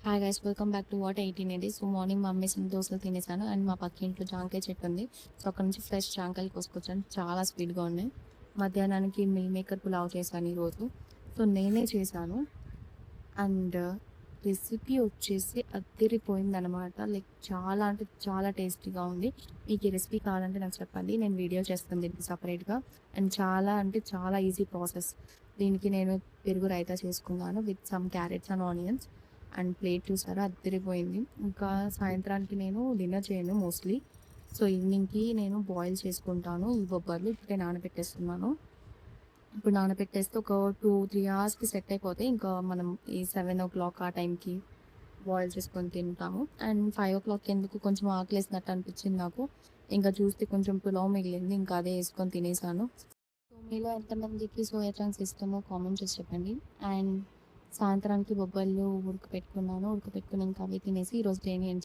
Hi guys, welcome back to what 1880. So morning మా అమ్మేసిన దోశలు తినేసాను అండ్ మా పక్క ఇంట్లో జాంకాయ చెట్టు ఉంది. సో అక్కడ నుంచి ఫ్రెష్ జాంకాయలు కోసుకొచ్చాను, చాలా స్వీట్గా ఉన్నాయి. మధ్యాహ్నానికి మిల్ మేకర్ పులావ్ చేశాను ఈరోజు. సో నేనే చేశాను అండ్ రెసిపీ వచ్చేసి అదిరిపోయింది అనమాట. లైక్ చాలా అంటే చాలా టేస్టీగా ఉంది. మీకు ఈ రెసిపీ కావాలంటే నాకు చెప్పండి, నేను వీడియో చేస్తాను దీనికి సపరేట్గా. అండ్ చాలా అంటే చాలా ఈజీ ప్రాసెస్. దీనికి నేను పెరుగు రైతా చేసుకున్నాను with some carrots and onions. And plate చూసారా, అద్దరిపోయింది. ఇంకా సాయంత్రానికి నేను డిన్నర్ చేయను మోస్ట్లీ. సో ఈవినింగ్కి నేను బాయిల్ చేసుకుంటాను ఈ బొబ్బర్లు. ఇప్పుడే నానబెట్టేస్తున్నాను. ఇప్పుడు నానబెట్టేస్తే ఒక 2-3 అవర్స్కి సెట్ అయిపోతాయి. ఇంకా మనం ఈ 7 o'clock ఆ టైంకి బాయిల్ చేసుకొని తింటాము. అండ్ 5 o'clock ఎందుకు కొంచెం ఆకలేసినట్టు అనిపించింది నాకు. ఇంకా చూస్తే కొంచెం పులావ్ మిగిలింది, ఇంకా అదే వేసుకొని తినేసాను. సో మీలో ఎంతమందికి సోయా చంక్స్ ఇష్టమో కామెంట్ చేసి చెప్పండి. అండ్ సాయంత్రానికి బొబ్బర్లు ఉడకపెట్టుకున్నాను. ఇంకా అవి తినేసి ఈరోజు డేని